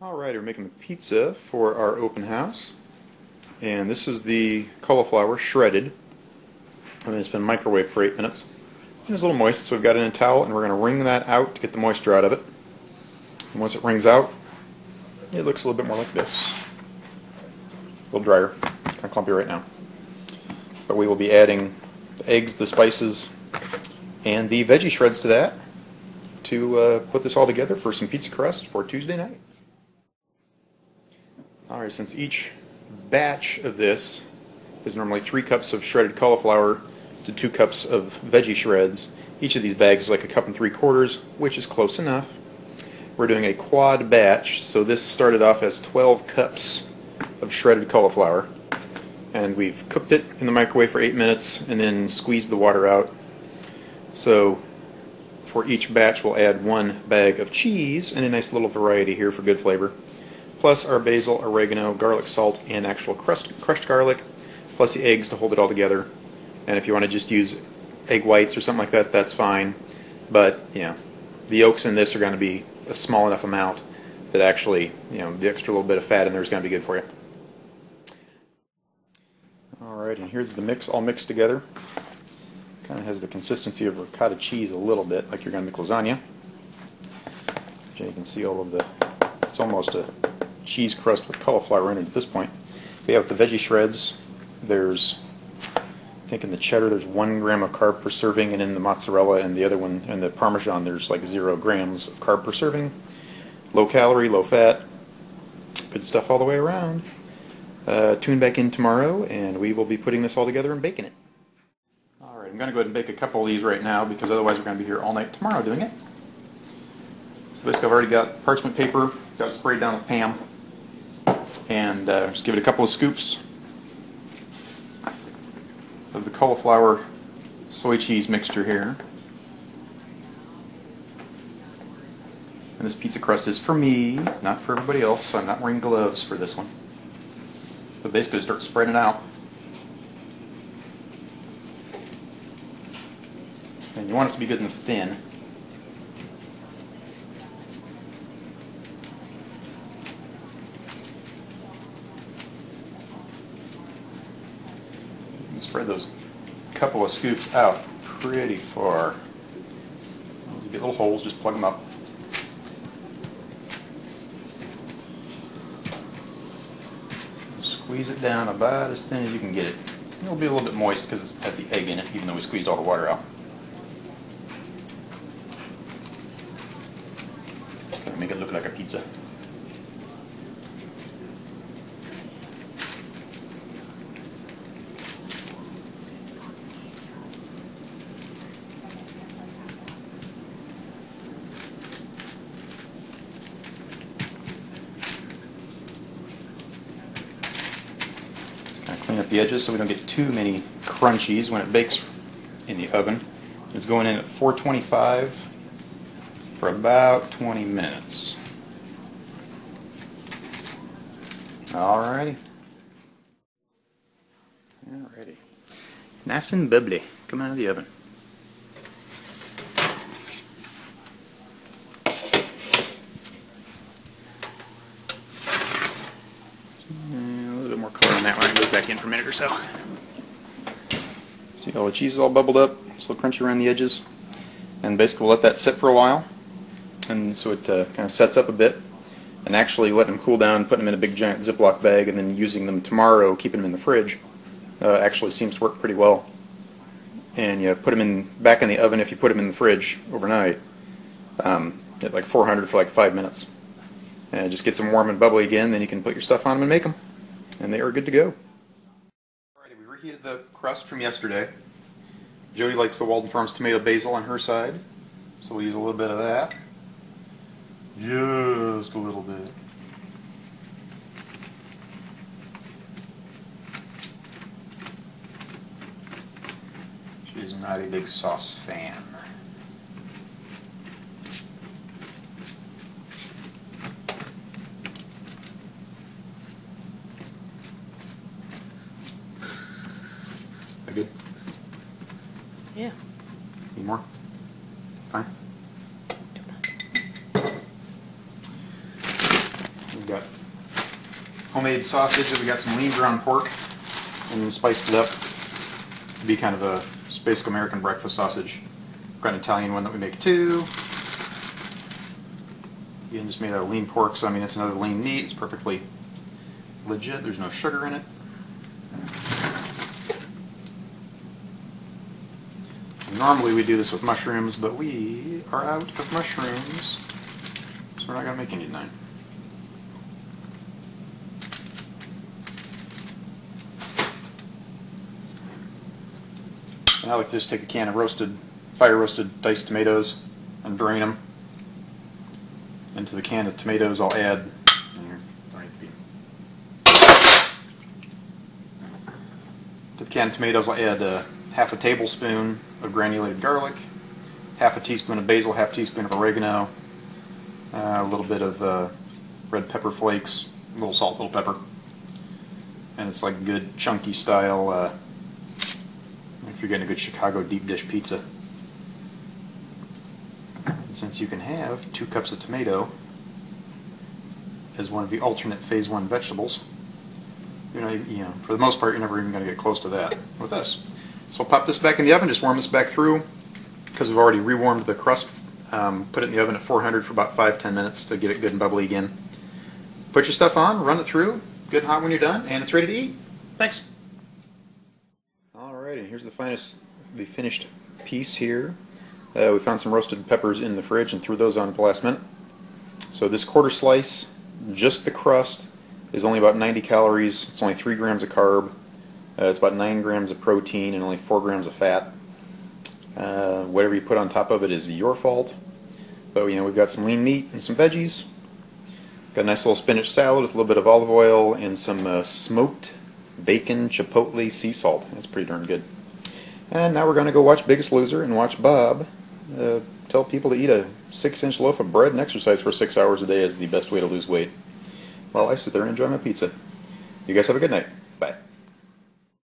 Alright, we're making the pizza for our open house. And this is the cauliflower shredded. And it's been microwaved for 8 minutes. And it's a little moist, so we've got it in a towel, and we're going to wring that out to get the moisture out of it. And once it wrings out, it looks a little bit more like this. A little drier. Kind of clumpy right now. But we will be adding the eggs, the spices, and the veggie shreds to that to put this all together for some pizza crust for Tuesday night. Alright, since each batch of this is normally 3 cups of shredded cauliflower to 2 cups of veggie shreds, each of these bags is like 1 3/4 cups, which is close enough. We're doing a quad batch, so this started off as 12 cups of shredded cauliflower. And we've cooked it in the microwave for 8 minutes and then squeezed the water out. So for each batch we'll add 1 bag of cheese and a nice little variety here for good flavor. Plus our basil, oregano, garlic salt, and actual crushed garlic, plus the eggs to hold it all together. And if you want to just use egg whites or something like that, that's fine. But, you know, the yolks in this are going to be a small enough amount that actually, you know, the extra little bit of fat in there is going to be good for you. Alright, and here's the mix all mixed together. Kind of has the consistency of ricotta cheese a little bit, like you're going to make lasagna. And you can see all of the, it's almost a cheese crust with cauliflower in it at this point. We have the veggie shreds. There's, I think in the cheddar there's 1 gram of carb per serving, and in the mozzarella and the other one, and the Parmesan, there's like 0 grams of carb per serving. Low calorie, low fat, good stuff all the way around. Tune back in tomorrow and we will be putting this all together and baking it. Alright, I'm going to go ahead and bake a couple of these right now because otherwise we're going to be here all night tomorrow doing it. So basically I've already got parchment paper, got it sprayed down with Pam, and just give it a couple of scoops of the cauliflower soy cheese mixture here. And this pizza crust is for me, not for everybody else, so I'm not wearing gloves for this one. But basically start spreading it out. And you want it to be good and thin. Spread those couple of scoops out pretty far. As you get little holes, just plug them up. Squeeze it down about as thin as you can get it. It'll be a little bit moist because it has the egg in it, even though we squeezed all the water out. Gonna make it look like a pizza. Clean up the edges so we don't get too many crunchies when it bakes in the oven. It's going in at 425 for about 20 minutes. Alrighty. Alrighty. Nice and bubbly coming out of the oven. More color on that one. It goes back in for a minute or so. See, all the cheese is all bubbled up, it's a little crunchy around the edges, and basically we'll let that sit for a while, and so it kind of sets up a bit. And actually letting them cool down, putting them in a big giant Ziploc bag, and then using them tomorrow, keeping them in the fridge, actually seems to work pretty well. And you put them back in the oven if you put them in the fridge overnight at like 400 for like 5 minutes, and it just gets them warm and bubbly again. Then you can put your stuff on them and make them. And they are good to go. Alrighty, we reheated the crust from yesterday. Jody likes the Walden Farms tomato basil on her side, so we'll use a little bit of that. Just a little bit. She's not a big sauce fan. Good? Yeah. Need more? Fine? We've got homemade sausage. We got some lean ground pork, and then spiced it up to be kind of a basic American breakfast sausage. We've got an Italian one that we make too. Again, just made out of lean pork, so I mean it's another lean meat. It's perfectly legit. There's no sugar in it. Normally we do this with mushrooms, but we are out of mushrooms, so we're not going to make any tonight. And I like to just take a can of fire roasted diced tomatoes and drain them. Into the can of tomatoes I'll add, to the can of tomatoes I'll add half a tablespoon of granulated garlic, half a teaspoon of basil, half a teaspoon of oregano, a little bit of red pepper flakes, a little salt, a little pepper, and it's like good chunky style, if you're getting a good Chicago deep dish pizza. And since you can have 2 cups of tomato as one of the alternate phase 1 vegetables, you know, for the most part, you're never even going to get close to that with this. So we'll pop this back in the oven, just warm this back through, because we've already rewarmed the crust. Put it in the oven at 400 for about 5-10 minutes to get it good and bubbly again. Put your stuff on, run it through, good and hot when you're done, and it's ready to eat. Thanks. Alrighty, here's the finished piece here. We found some roasted peppers in the fridge and threw those on at the last minute. So this quarter slice, just the crust, is only about 90 calories. It's only 3 grams of carb. It's about 9 grams of protein and only 4 grams of fat. Whatever you put on top of it is your fault. But we've got some lean meat and some veggies. Got a nice little spinach salad with a little bit of olive oil and some smoked bacon chipotle sea salt. That's pretty darn good. And now we're going to go watch Biggest Loser and watch Bob tell people to eat a 6-inch loaf of bread and exercise for 6 hours a day is the best way to lose weight, while I sit there and enjoy my pizza. You guys have a good night. Bye.